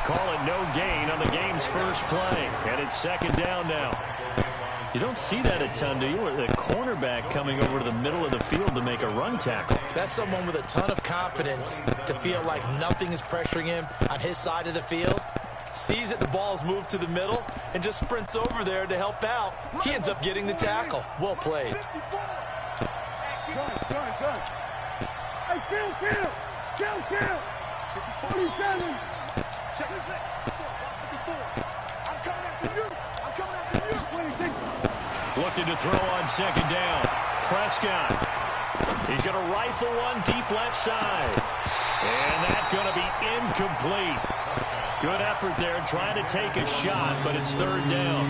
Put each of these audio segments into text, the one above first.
Call it no gain on the game's first play. And it's second down now. You don't see that a ton, do you? Where the cornerback coming over to the middle of the field to make a run tackle. That's someone with a ton of confidence to feel like nothing is pressuring him on his side of the field. Sees that the ball's moved to the middle and just sprints over there to help out. He ends up getting the tackle. Well played. Good. Hey, kill. 47. Check this out. 54. I'm coming after you. 26. Looking to throw on second down. Prescott. He's going to rifle one deep left side. And that's going to be incomplete. Good effort there trying to take a shot, but it's third down.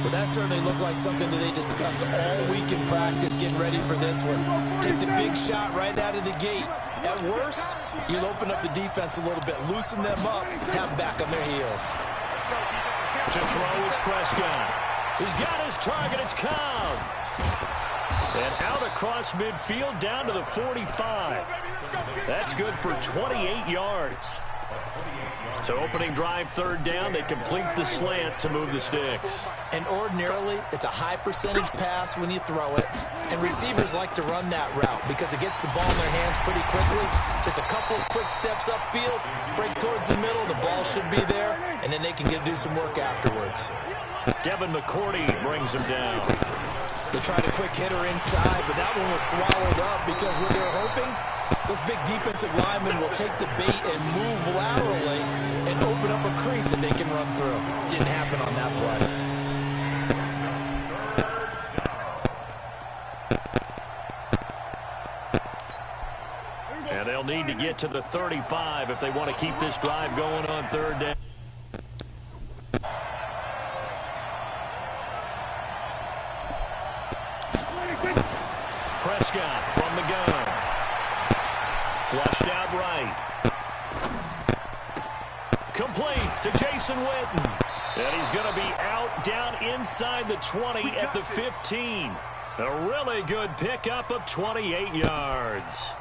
Well, that certainly looked like something that they discussed all week in practice, getting ready for this one. Take the big shot right out of the gate. At worst, you'll open up the defense a little bit, loosen them up, have them back on their heels. To throw is Prescott. He's got his target. It's Cobb. And out across midfield down to the 45. That's good for 28 yards. So opening drive, third down, they complete the slant to move the sticks. And ordinarily, it's a high percentage pass when you throw it. And receivers like to run that route because it gets the ball in their hands pretty quickly. Just a couple of quick steps upfield, break towards the middle, the ball should be there, and then they can do some work afterwards. Devin McCourty brings him down. They tried a quick hitter inside, but that one was swallowed up because what they're hoping, those big defensive linemen will take the bait and move laterally and open up a crease that they can run through. Didn't happen on that play. And they'll need to get to the 35 if they want to keep this drive going on third down. Prescott from the gun. Flushed out right. Complete to Jason Witten. And he's going to be out down inside the 20 at the 15. A really good pickup of 28 yards.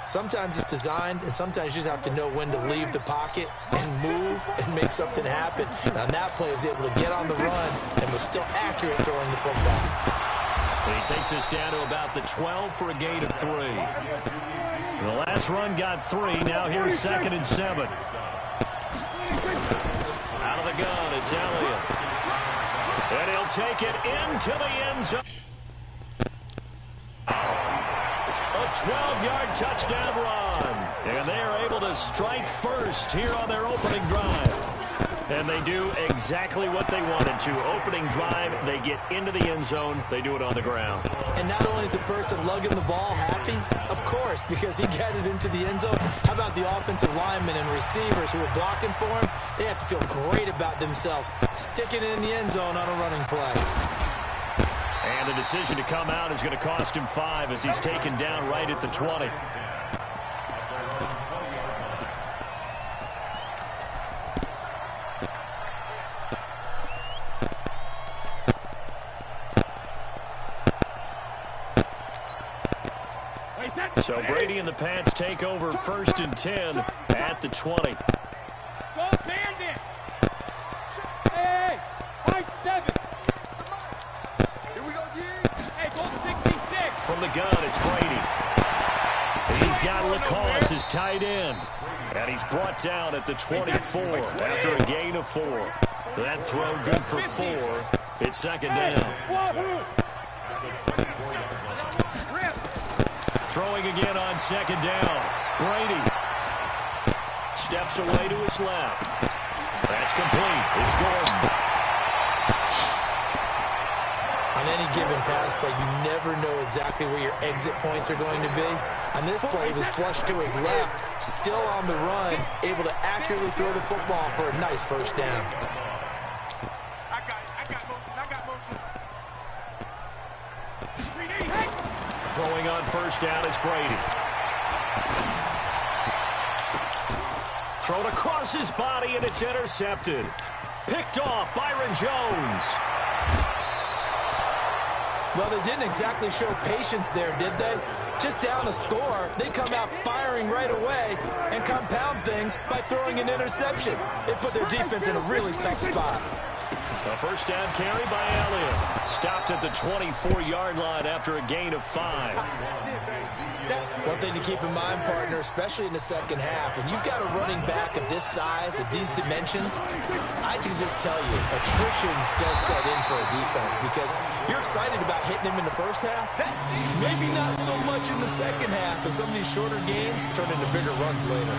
Sometimes it's designed, and sometimes you just have to know when to leave the pocket and move and make something happen. And on that play, he was able to get on the run and was still accurate throwing the football. And he takes us down to about the 12 for a gain of 3. The last run got 3. Now here's second and 7. Out of the gun, it's Elliott. And he'll take it into the end zone. A 12-yard touchdown run. And they are able to strike first here on their opening drive. And they do exactly what they wanted to. Opening drive, they get into the end zone. They do it on the ground. And not only is the person lugging the ball happy, of course, because he got it into the end zone. How about the offensive linemen and receivers who are blocking for him? They have to feel great about themselves, sticking it in the end zone on a running play. And the decision to come out is going to cost him 5 as he's taken down right at the 20. So Brady and the Pats take over first and 10 at the 20. Go Bandit! Hey, high 7. Here we go, Hey, go 66. From the gun, it's Brady. He's got LaCosse as tight end. And he's brought down at the 24 after a gain of 4. That throw good for 4. It's second down. Throwing again on second down. Brady steps away to his left. That's complete. It's Gordon. On any given pass play, you never know exactly where your exit points are going to be. On this play, he was flushed to his left, still on the run, able to accurately throw the football for a nice first down. I got motion. Throwing on first down is Brady. Thrown across his body, and it's intercepted. Picked off Byron Jones. Well, they didn't exactly show patience there, did they? Just down a score, they come out firing right away and compound things by throwing an interception. It put their defense in a really tough spot. A first down carry by Elliott. Stopped at the 24-yard line after a gain of 5. One thing to keep in mind, partner, especially in the second half, when you've got a running back of this size, of these dimensions, I can just tell you, attrition does set in for a defense because you're excited about hitting him in the first half, maybe not so much in the second half, and some of these shorter gains turn into bigger runs later.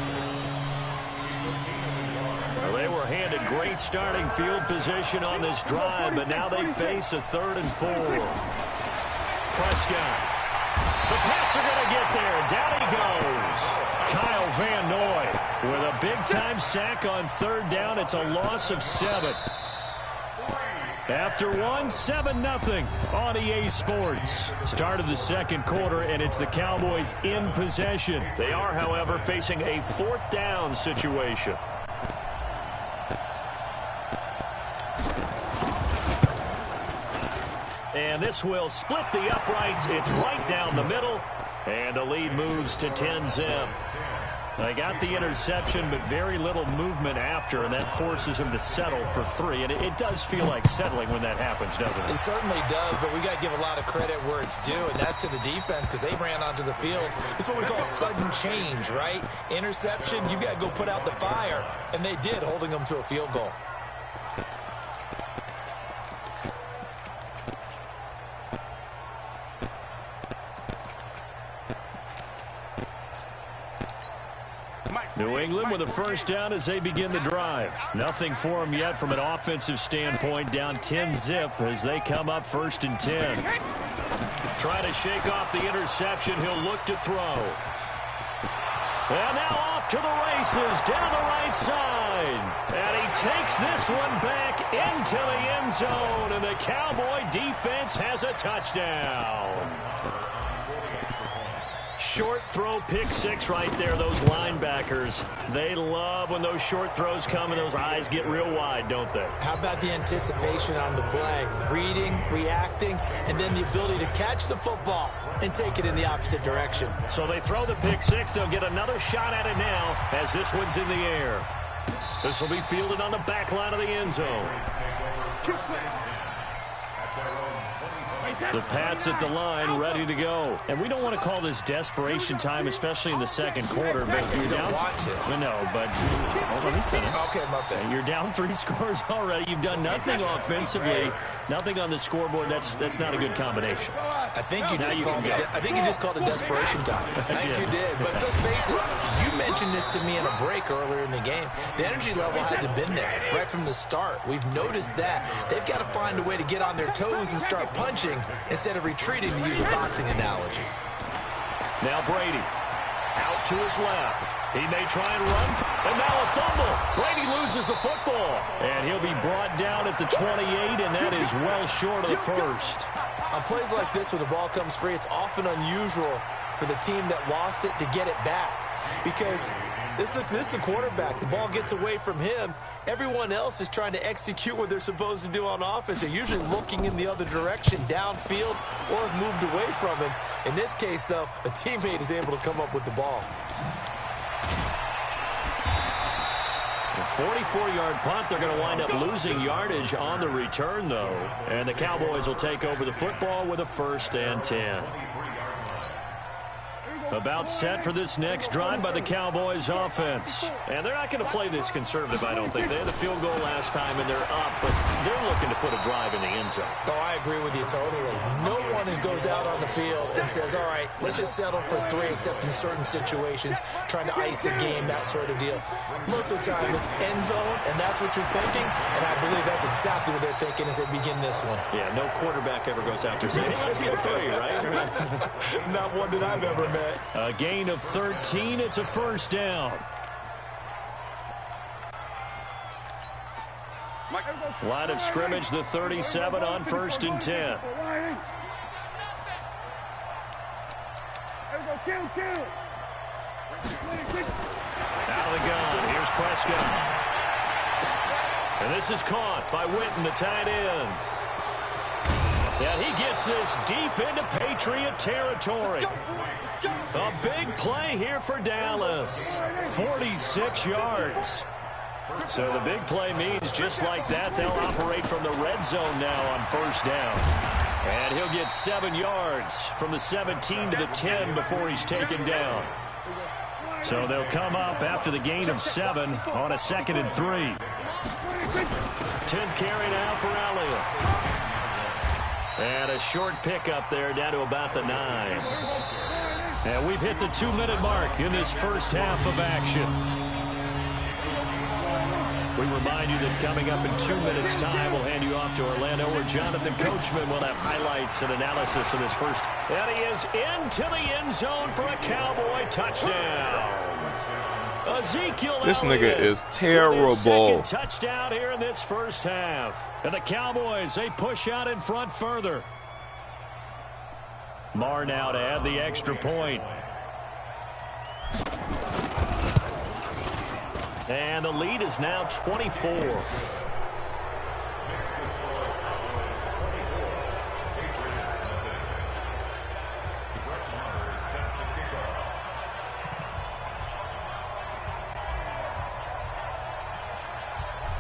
Well, they were handed great starting field position on this drive, but now they face a 3rd and 4. Prescott. The Pats are going to get there. Down he goes. Kyle Van Noy with a big-time sack on 3rd down. It's a loss of 7. After 7-0 on EA Sports. Start of the second quarter, and it's the Cowboys in possession. They are, however, facing a 4th down situation. And this will split the uprights. It's right down the middle. And the lead moves to 10-zip. They got the interception, but very little movement after, and that forces him to settle for 3. And it does feel like settling when that happens, doesn't it? It certainly does, but we got to give a lot of credit where it's due, and that's to the defense because they ran onto the field. It's what we call sudden change, right? Interception, you got to go put out the fire, and they did, holding them to a field goal. New England with a first down as they begin the drive. Nothing for them yet from an offensive standpoint. Down 10-zip as they come up 1st and 10. Trying to shake off the interception. He'll look to throw. And now off to the races down the right side. And he takes this one back into the end zone. And the Cowboy defense has a touchdown. Short throw, pick 6 right there. Those linebackers, they love when those short throws come and those eyes get real wide, don't they? How about the anticipation on the play? Reading, reacting, and then the ability to catch the football and take it in the opposite direction. So they throw the pick 6. They'll get another shot at it now as this one's in the air. This will be fielded on the back line of the end zone. The Pats at the line, ready to go. And we don't want to call this desperation time, especially in the second quarter. But you're down. Want to. No, but let me finish. Okay, my bad. You're down 3 scores already. You've done nothing offensively, nothing on the scoreboard. That's not a good combination. I think you just called it desperation time. I think you did. But let's face it, you mentioned this to me in a break earlier in the game. The energy level hasn't been there right from the start. We've noticed that. They've got to find a way to get on their toes and start punching instead of retreating, to use a boxing analogy. Now Brady out to his left. He may try and run. And now a fumble. Brady loses the football. And he'll be brought down at the 28, and that is well short of the first. On plays like this where the ball comes free, it's often unusual for the team that lost it to get it back. Because this is a quarterback. The ball gets away from him. Everyone else is trying to execute what they're supposed to do on offense. They're usually looking in the other direction, downfield, or have moved away from him. In this case, though, a teammate is able to come up with the ball. A 44-yard punt. They're going to wind up losing yardage on the return, though. And the Cowboys will take over the football with a 1st and 10. About set for this next drive by the Cowboys offense. And they're not going to play this conservative, I don't think. They had a field goal last time, and they're up, but they're looking to put a drive in the end zone. Oh, I agree with you totally. No one goes out on the field and says, all right, let's just settle for 3, except in certain situations, trying to ice a game, that sort of deal. Most of the time, it's end zone, and that's what you're thinking, and I believe that's exactly what they're thinking as they begin this one. Yeah, no quarterback ever goes out there saying, hey, let's get 3, right? Not one that I've ever met. A gain of 13. It's a first down. Line of scrimmage, the 37 on 1st and 10. Out of the gun. Here's Prescott. And this is caught by Witten, the tight end. And he gets this deep into Patriot territory. A big play here for Dallas. 46 yards. So the big play means just like that, they'll operate from the red zone now on first down. And he'll get 7 yards from the 17 to the 10 before he's taken down. So they'll come up after the gain of 7 on a 2nd and 3. 10th carry now for Elliott. And a short pickup there down to about the 9. And we've hit the 2-minute mark in this first half of action. We remind you that coming up in 2 minutes' time, we'll hand you off to Orlando, where Jonathan Coachman will have highlights and analysis of this first. And he is into the end zone for a Cowboy touchdown. Ezekiel This Elliott nigga is terrible. second touchdown here in this first half. And the Cowboys, they push out in front further. Marr now to add the extra point. And the lead is now 24.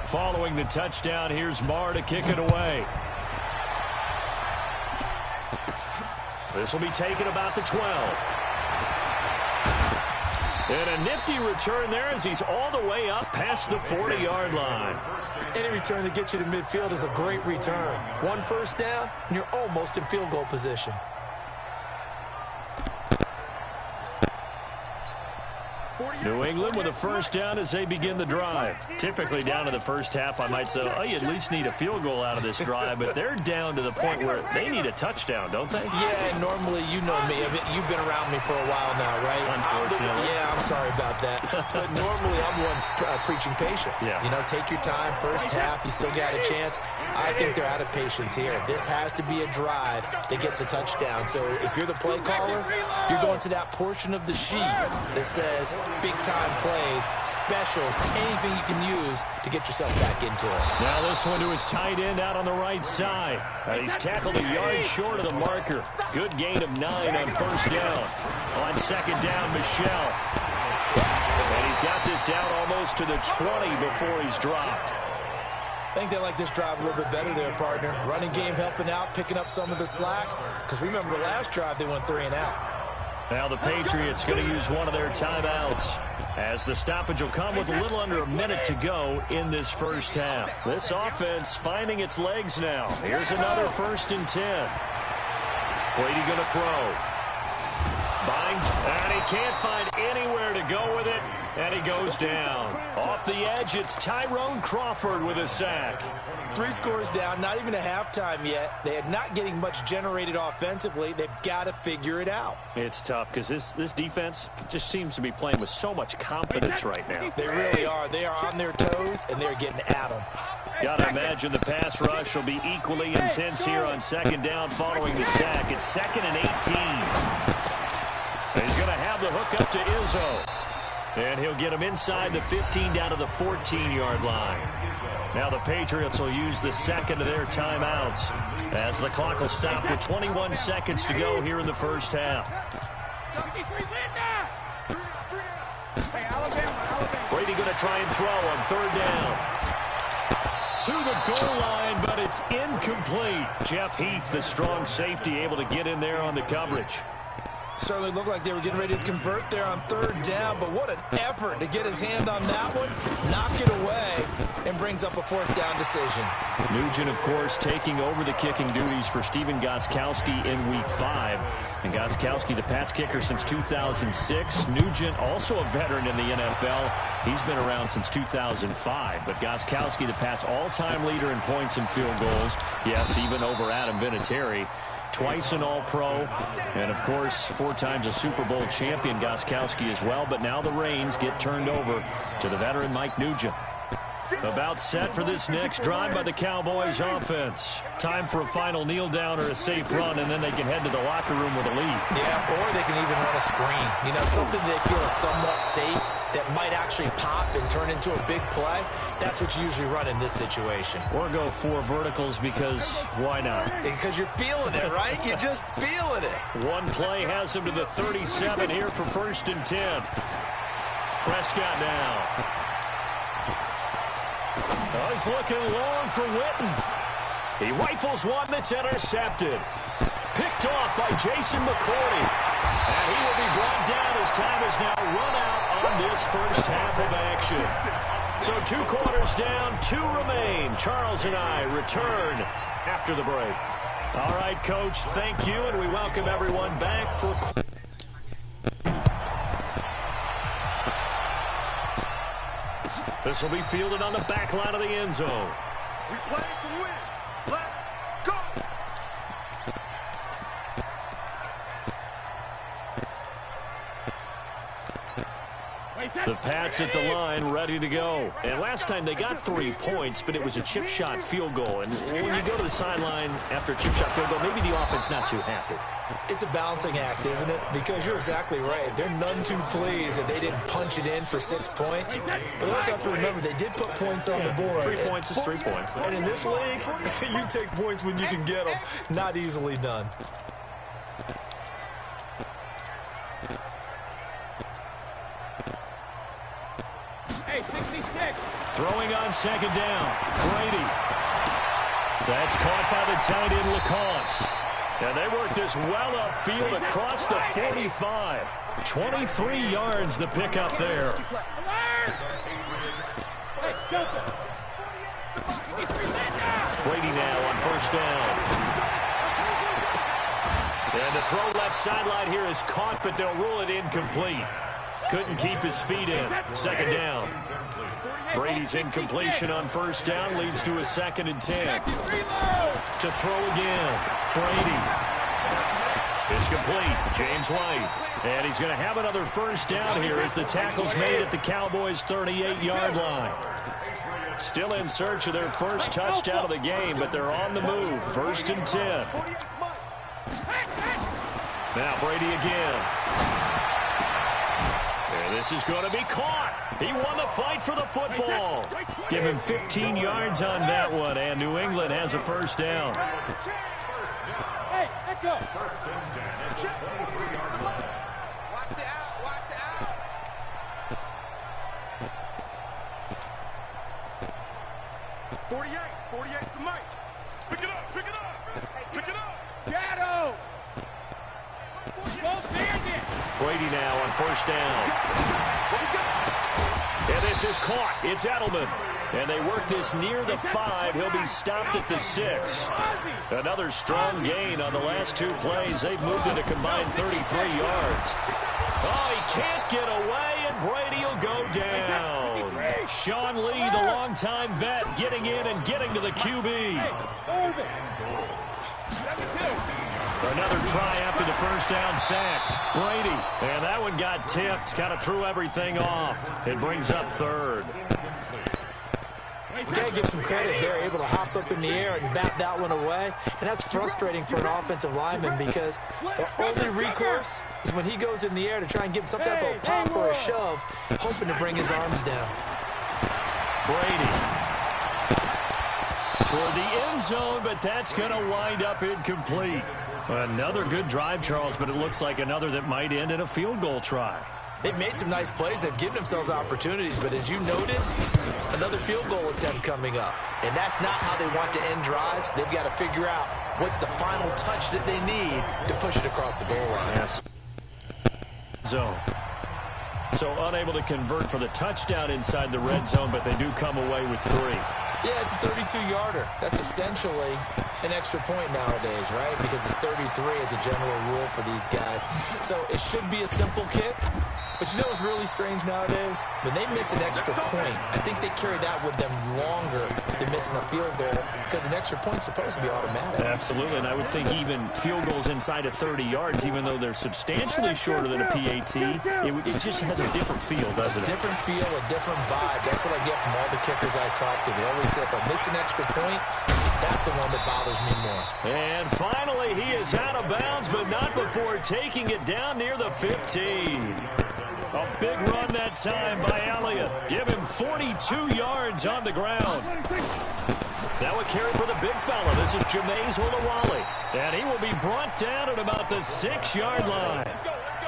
Following the touchdown, here's Marr to kick it away. This will be taken about the 12. And a nifty return there as he's all the way up past the 40-yard line. Any return that gets you to midfield is a great return. 1 first down, and you're almost in field goal position. New England with a first down as they begin the drive. Typically down to the first half, I might say, oh, you at least need a field goal out of this drive, but they're down to the point where they need a touchdown, don't they? Yeah, and normally, you know me. I mean, you've been around me for a while now, right? Unfortunately. I'm sorry about that. But normally, I'm one preaching patience. Yeah. You know, take your time. First half, you still got a chance. I think they're out of patience here. This has to be a drive that gets a touchdown. So if you're the play caller, you're going to that portion of the sheet that says big-time plays, specials, anything you can use to get yourself back into it. Now this one to his tight end out on the right side. He's tackled a yard short of the marker. Good gain of 9 on first down. On second down, Michel. And he's got this down almost to the 20 before he's dropped. I think they like this drive a little bit better there, partner. Running game helping out, picking up some of the slack. Because remember the last drive, they went 3 and out. Now the Patriots going to use one of their timeouts, as the stoppage will come with a little under a minute to go in this first half. This offense finding its legs now. Here's another 1st and 10. Brady going to throw. Bind, and he can't find anywhere to go with it, and he goes down. Off the edge, it's Tyrone Crawford with a sack. 3 scores down, not even a halftime yet. They are not getting much generated offensively. They've got to figure it out. It's tough because this defense just seems to be playing with so much confidence right now. They really are. They are on their toes, and they're getting at them. Got to imagine the pass rush will be equally intense here on second down following the sack. It's 2nd and 18. He's going to have the hook up to Izzo. And he'll get him inside the 15 down to the 14-yard line. Now the Patriots will use the second of their timeouts as the clock will stop with 21 seconds to go here in the first half. Brady going to try and throw on 3rd down. To the goal line, but it's incomplete. Jeff Heath, the strong safety, able to get in there on the coverage. Certainly looked like they were getting ready to convert there on 3rd down, but what an effort to get his hand on that one, knock it away, and brings up a 4th down decision. Nugent, of course, taking over the kicking duties for Stephen Gostkowski in Week 5. And Gostkowski, the Pats kicker since 2006. Nugent, also a veteran in the NFL. He's been around since 2005. But Gostkowski, the Pats' all-time leader in points and field goals. Yes, even over Adam Vinatieri. Twice an All-Pro, and of course 4 times a Super Bowl champion, Gostkowski as well. But now the reins get turned over to the veteran Mike Nugent. About set for this next drive by the Cowboys offense. Time for a final kneel down or a safe run, and then they can head to the locker room with a lead. Yeah, or they can even run a screen. You know, something they feel is somewhat safe. that might actually pop and turn into a big play, that's what you usually run in this situation. Or go 4 verticals because why not? Because you're feeling it, right? You're just feeling it. One play has him to the 37 here for 1st and 10. Prescott now. Oh, he's looking long for Witten. He rifles one that's intercepted. Picked off by Jason McCourty. And he will be brought down as time has now run out on this first half of action. So 2 quarters down, 2 remain. Charles and I return after the break. All right, Coach, thank you, and we welcome everyone back for... This will be fielded on the back line of the end zone. We play to win. Let's go. The Pats at the line, ready to go. And last time they got 3 points, but it was a chip shot field goal. And when you go to the sideline after a chip shot field goal, maybe the offense not too happy. It's a balancing act, isn't it? Because you're exactly right. They're none too pleased that they didn't punch it in for 6 points. But also have to remember, they did put points on the board. 3 points is 3 points. And in this league, you take points when you can get them. Not easily done. Hey, 66. Throwing on 2nd down. Brady. That's caught by the tight end Lacoste. And they work this well upfield across the 45. 23 yards the pickup there. Brady now on 1st down. And the throw left sideline here is caught, but they'll rule it incomplete. Couldn't keep his feet in. 2nd down. Brady's incompletion on 1st down leads to a 2nd and 10. To throw again. Brady. It's complete. James White. And he's going to have another 1st down here as the tackle's made at the Cowboys' 38-yard line. Still in search of their first touchdown of the game, but they're on the move. 1st and 10. Now Brady again. And this is going to be caught. He won the fight for the football. Give him 15 yards on that one, and New England has a 1st down. Hey, let's go. 1st and 10. Watch the out. Watch the out. 48 to Mike. Pick it up. Pick it up. Pick it up. Shadow. Go Bandit. Brady now on 1st down. And this is caught. It's Edelman. And they work this near the 5. He'll be stopped at the 6. Another strong gain on the last 2 plays. They've moved it a combined 33 yards. Oh, he can't get away, and Brady will go down. Sean Lee, the longtime vet, getting in and getting to the QB. Another try after the 1st down sack. Brady, and that one got tipped, kind of threw everything off. It brings up 3rd. You got to give some credit. They're able to hop up in the air and bat that one away. And that's frustrating for an offensive lineman because the only recourse is when he goes in the air to try and give some type of a pop or a shove, hoping to bring his arms down. Brady toward the end zone, but that's going to wind up incomplete. Another good drive, Charles, but it looks like another that might end in a field goal try. They've made some nice plays. They've given themselves opportunities, but as you noted, another field goal attempt coming up. And that's not how they want to end drives. They've got to figure out what's the final touch that they need to push it across the goal line. Yes. Zone. So unable to convert for the touchdown inside the red zone, but they do come away with 3. Yeah, it's a 32-yarder. That's essentially an extra point nowadays, right? Because it's 33 as a general rule for these guys. So it should be a simple kick. But you know what's really strange nowadays? When they miss an extra point, I think they carry that with them longer than missing a field goal because an extra point's supposed to be automatic. Absolutely, and I would think even field goals inside of 30 yards, even though they're substantially shorter than a PAT, it just has a different feel, doesn't it? A different feel, a different vibe. That's what I get from all the kickers I talk to. They always say if I miss an extra point, that's the one that bothers me more. And finally, he is out of bounds, but not before taking it down near the 15. A big run that time by Elliott. Give him 42 yards on the ground. Now a carry for the big fella. This is Jameis Olawale. And he will be brought down at about the 6-yard line.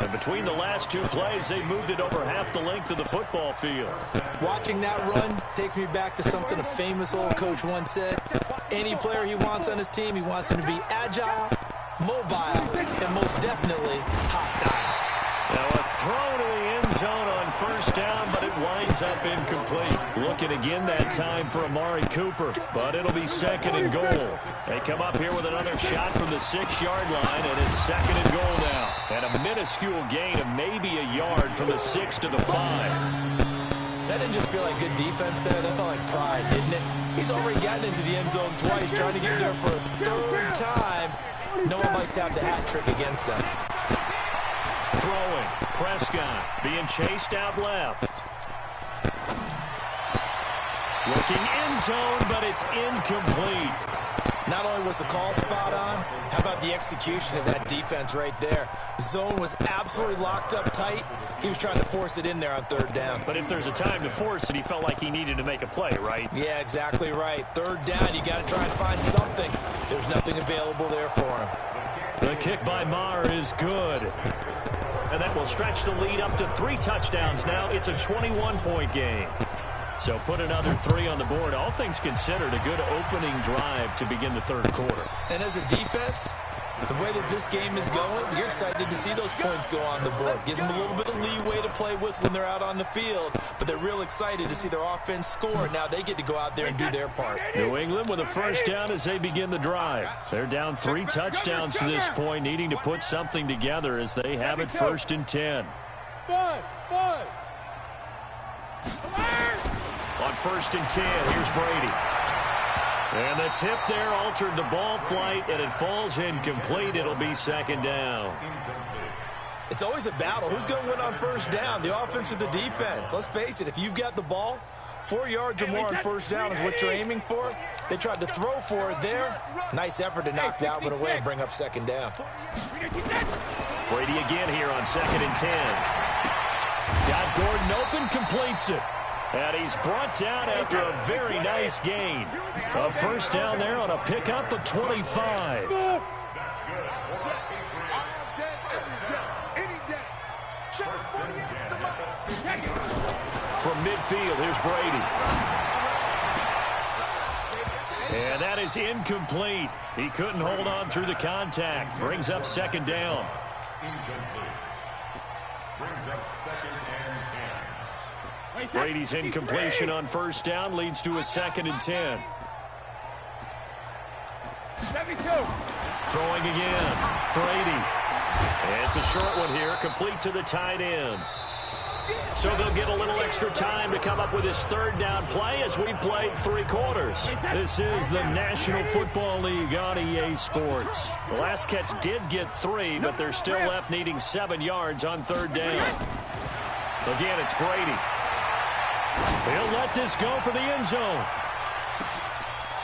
And between the last two plays, they moved it over half the length of the football field. Watching that run takes me back to something a famous old coach once said. Any player he wants on his team, he wants him to be agile, mobile, and most definitely hostile. Now a throw to the end zone on first down, but it winds up incomplete. Looking again that time for Amari Cooper, but it'll be 2nd and goal. They come up here with another shot from the 6-yard line, and it's 2nd and goal now. And a minuscule gain of maybe a yard from the 6 to the 5. That didn't just feel like good defense there. That felt like pride, didn't it? He's already gotten into the end zone twice, trying to get there for a 3rd time. No one likes to have the hat trick against them. Throwing. Prescott being chased out left. Looking end zone, but it's incomplete. Not only was the call spot on, how about the execution of that defense right there? The zone was absolutely locked up tight. He was trying to force it in there on 3rd down. But if there's a time to force it, he felt like he needed to make a play, right? Yeah, exactly right. 3rd down, you got to try and find something. There's nothing available there for him. The kick by Maher is good. And that will stretch the lead up to 3 touchdowns now. It's a 21-point game. So put another 3 on the board. All things considered, a good opening drive to begin the 3rd quarter. And as a defense, the way that this game is going, you're excited to see those points go on the board. Gives them a little bit of leeway to play with when they're out on the field, but they're real excited to see their offense score. Now they get to go out there and do their part. New England with a first down as they begin the drive. They're down 3 touchdowns to this point, needing to put something together as they have it 1st and 10. On 1st and 10, here's Brady. And the tip there altered the ball flight, and it falls incomplete. It'll be 2nd down. It's always a battle. Who's going to win on 1st down, the offense or the defense? Let's face it, if you've got the ball, 4 yards or more on 1st down is what you're aiming for. They tried to throw for it there. Nice effort to knock that one away and bring up 2nd down. Brady again here on 2nd and 10. Got Gordon open, completes it. And he's brought down after a very nice gain. A 1st down there on a pickup of 25. From midfield, here's Brady. And that is incomplete. He couldn't hold on through the contact. Brings up 2nd down. Brady's incompletion on 1st down leads to a 2nd and 10. Throwing again. Brady. And it's a short one here, complete to the tight end. So they'll get a little extra time to come up with his 3rd down play as we played 3 quarters. This is the National Football League on EA Sports. The last catch did get 3, but they're still left needing 7 yards on 3rd down. Again, it's Brady. He'll let this go for the end zone.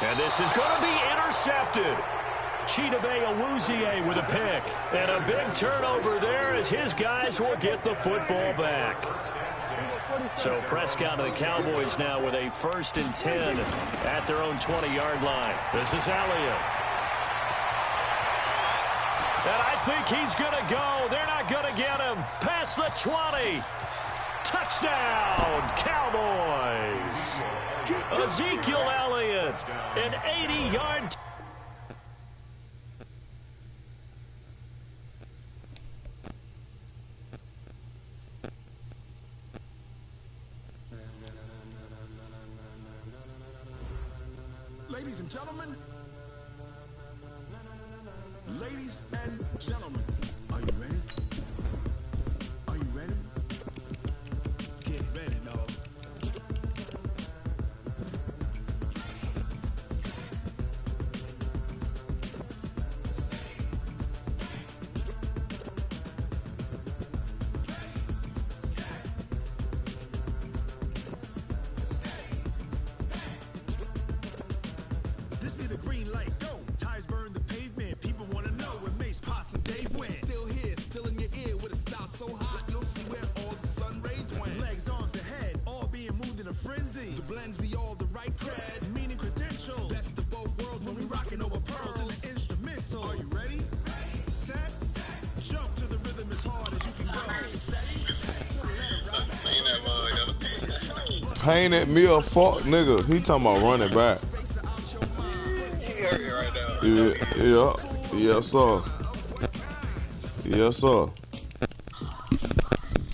And this is going to be intercepted. Chidobe Awuzie with a pick. And a big turnover there as his guys will get the football back. So Prescott and the Cowboys now with a 1st and 10 at their own 20-yard line. This is Elliott. And I think he's going to go. They're not going to get him. Past the 20. Touchdown, Cowboys. Ezekiel Elliott, an 80-yard. Ladies and gentlemen, are you ready? Are you ready? Get ready, dog. This be the green light, go. Tires burn the pavement. People want to know where Mace, Poss, and Dave went. Still here, still in your painted me a fuck nigga. He talking about running back. Yeah. Yes, sir. Yes, sir.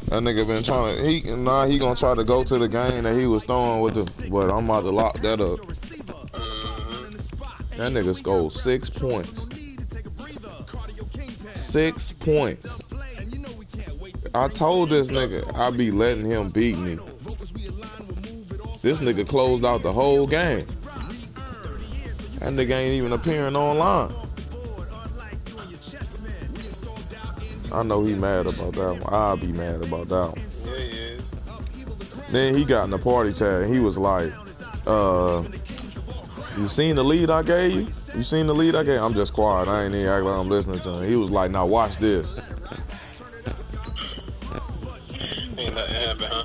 That nigga been trying to, he gonna try to go to the game that he was throwing with the, but I'm about to lock that up. That nigga scored 6 points. 6 points. I told this nigga I be letting him beat me. This nigga closed out the whole game. That nigga ain't even appearing online. I know he mad about that one. I'll be mad about that one. Yeah, he is. Then he got in the party chat and he was like, you seen the lead I gave you? You seen the lead I gave you? I'm just quiet. I ain't even act like I'm listening to him. He was like, now watch this. Ain't nothing happened, huh?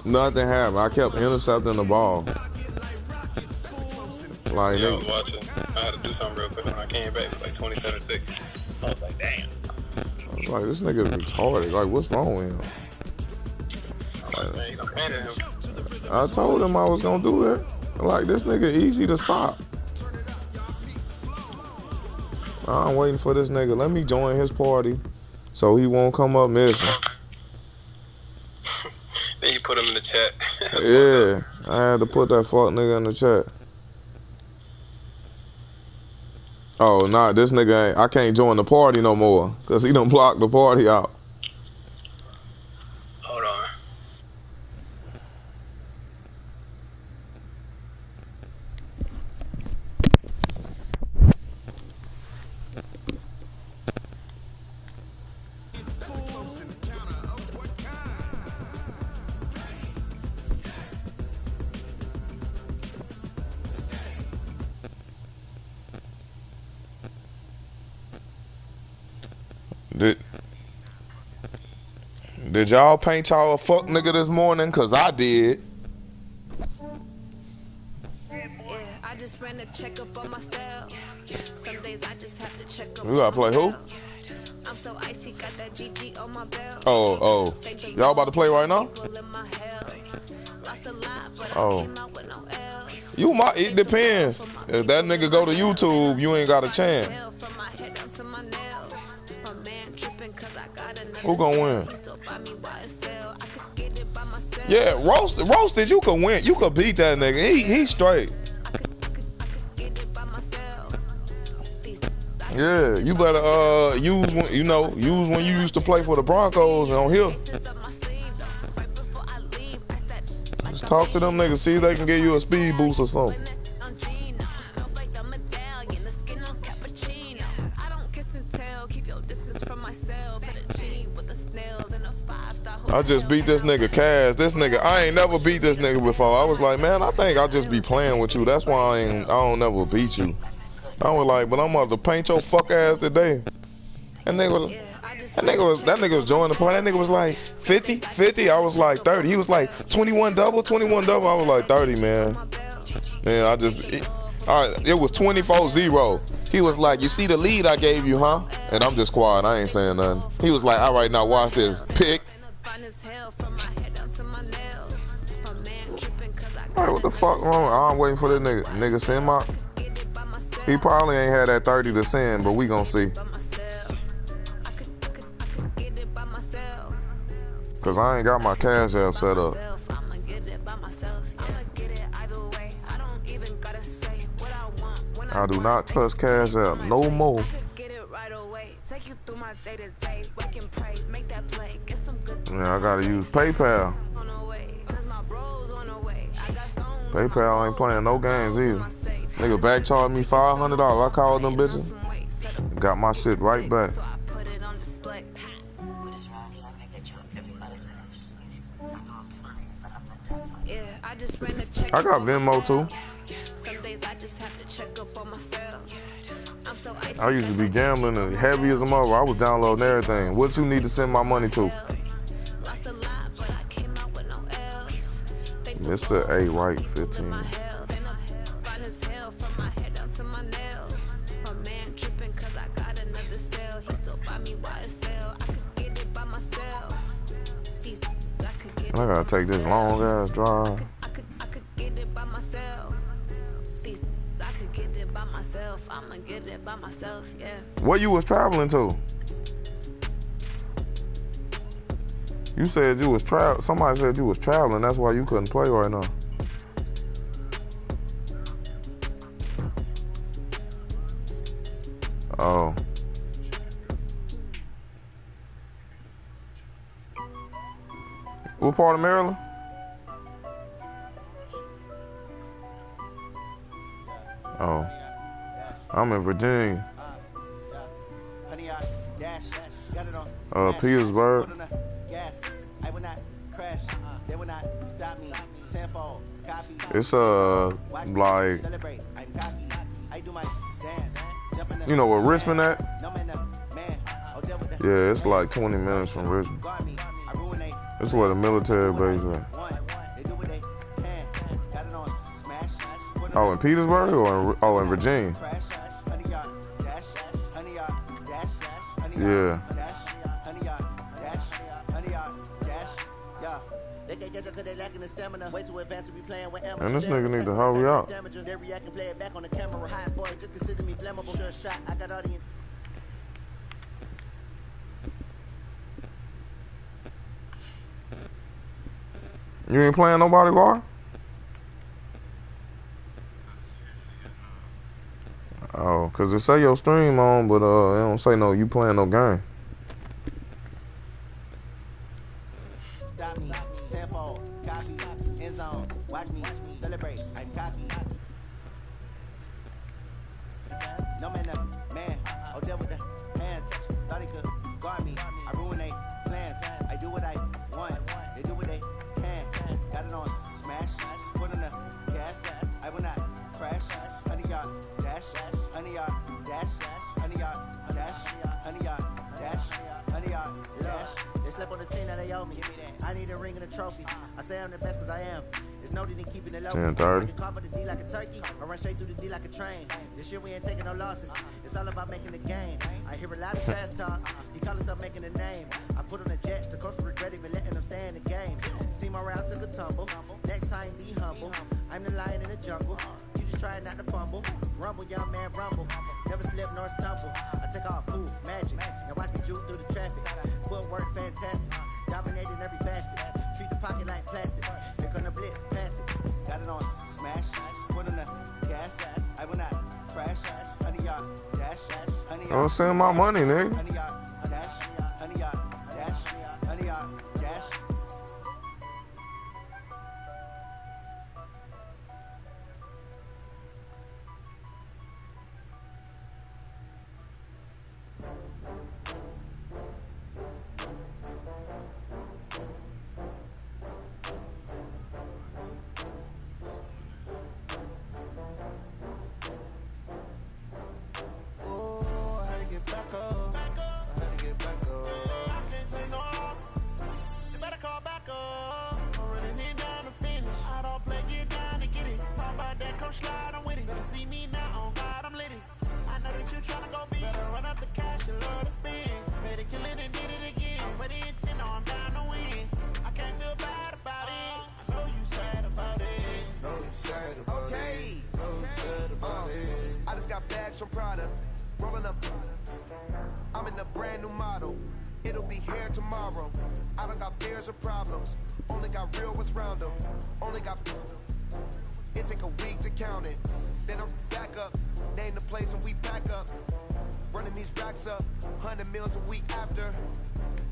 Nothing happened. I kept intercepting the ball. Like, yeah, I was watching. I had to do something real quick when I came back. It was like 27-6. I was like, damn. I was like, this nigga is retarded. Like, what's wrong with him? Like, man, you done painted him. I told him I was gonna do that. Like, this nigga easy to stop. I'm waiting for this nigga. Let me join his party so he won't come up missing. Then you put him in the chat. Yeah, I had to put that fuck nigga in the chat. Oh, nah, this nigga ain't, I can't join the party no more because he done blocked the party out. Hold on. Did y'all paint y'all a fuck nigga this morning? Cause I did. Yeah, I just ran a checkup on myself. Some days I just have to check up. We gotta play who? I'm so icy, got that GG on my belt. Oh. Y'all about to play right now? Oh. You might, it depends. If that nigga go to YouTube, you ain't got a chance. Who gonna win? Yeah, roasted. You can win. You can beat that nigga. He straight. Yeah, you better use when use when you used to play for the Broncos on here. Just talk to them niggas, see if they can give you a speed boost or something. I just beat this nigga Cash. This nigga, I ain't never beat this nigga before. I was like, man, I think I'll just be playing with you. That's why I don't never beat you. I was like, but I'm about to paint your fuck ass today. That nigga was joining the party. That nigga was like 50. I was like 30. He was like 21 double. I was like 30, man. Man, it was 24-0. He was like, you see the lead I gave you, huh? And I'm just quiet. I ain't saying nothing. He was like, all right, now watch this. Pick. Alright, what the fuck wrong? I'm waiting for this nigga. Nigga send my. He probably ain't had that 30 to send, but we gon' see. Cause I ain't got my Cash App set up. I do not touch Cash App no more. Yeah, I gotta use PayPal. PayPal ain't playing no games either. Nigga back charged me $500. I called them bitches. Got my shit right back. I got Venmo too. I used to be gambling and heavy as a mother. I was downloading everything. What you need to send my money to? Mr. A. Wright 15. I gotta take this long ass drive. I could get it by myself. I could get it by myself. I'ma get it by myself, yeah. Where you was traveling to? You said you was somebody said you was traveling, that's why you couldn't play right now. Oh. What part of Maryland? Oh. I'm in Virginia. Petersburg. It's like, you know where Richmond at? Yeah, it's like 20 minutes from Richmond. It's where the military base is. Oh, in Petersburg or in Virginia? Yeah. And this nigga need to hurry up. You ain't playing nobody, Gar? Oh, cause it say your stream on, but it don't say no. You playing no game. Stop me, tenfold, copy, end zone, watch me, celebrate, I'm cocky. No man, man, I'll deal with the hands. Thought he could guard me. I ruin they plans. I do what I want. They do what they can. Got it on smash. Put on the gas. I will not crash. 100 yard dash. 100 yard dash. 100 yard dash. 100 yard dash. 100 yard dash. They slept on the team that they owe me. I need a ring and a trophy. I say I'm the best because I am. There's no need in keeping it low. 10:30. I can call for the D like a turkey. I run straight through the D like a train. This year we ain't taking no losses. It's all about making the game. I hear a lot of trash talk. He call himself making a name. I put on the Jets. The coach regret even letting them stay in the game. Team around took a tumble. Next time be humble. I'm the lion in the jungle. You just trying not to fumble. Rumble, young man, rumble. Never slip nor stumble. I take off, poof, magic. Now watch me juke through the traffic. Footwork fantastic. Dominating every facet. Treat the pocket like plastic. Here come the blitz, pass it. Got it on smash. Put on the gas. I will not crash. 100 yard dash. 100 yard. Oh, send my money, nigga. 100 yard dash. 100 yard dash. 100 yard dash. From Prada, rolling up. I'm in a brand new model. It'll be here tomorrow. I don't got fears or problems. Only got real what's round them. Only got. It take a week to count it. Then I'm back up. Name the place and we back up. Running these racks up. 100 meals a week after.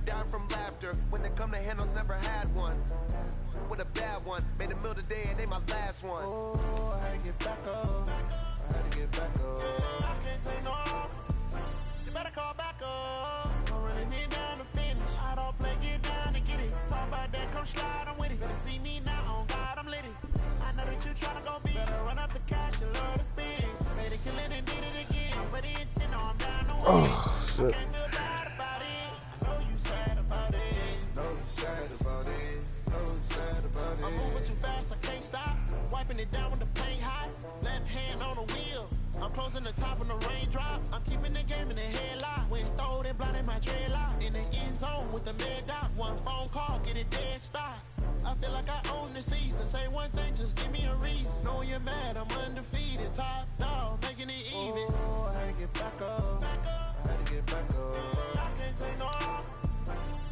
Down from laughter. When it come to handles, never had one. With a bad one. Made a meal today and they my last one. Oh, I had to get back up. I had to get back up. I can't take no off. You better call back up. I'm running it down to finish. I don't play, get down to get it. Talk about that, come slide, I'm with it. Better see me now, on God, I'm litty. I know that you tryna go big. Better run up the cash, you love to spin. Made it, kill it, and did it again. But the intent, no, I'm down to win. Oh, shit. I can't feel bad about it. I know you sad about it. Know you sad about it. Know you sad about it. I'm moving too fast, I can't stop. Wiping it down with the paint hot. Left hand on the wheel. I'm closing the top on the raindrop. I'm keeping the game in the headlock. When throw it, blinding my dreadlock. In the end zone with the mad dot. One phone call, get it dead stop. I feel like I own the season. Say one thing, just give me a reason. Knowing you're mad, I'm undefeated. Top dog, making it even. Oh, I had to get back up. I had to get back up. I can't take no off.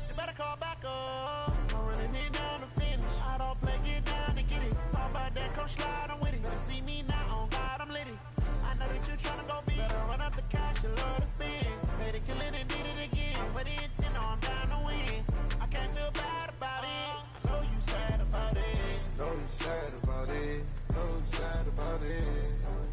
You better call back up. I'm running it down to finish. I don't play, get down and get it. Talk about that, come slide, I'm with it. Better see me now, on God, I'm litty. I know that you're tryna go big. Better run up the cash, you love to spend. Made it, kill it, and did it again. With the intent, I'm down to win. I can't feel bad about it. I know you sad about it. Know you sad about it. Know you sad about it.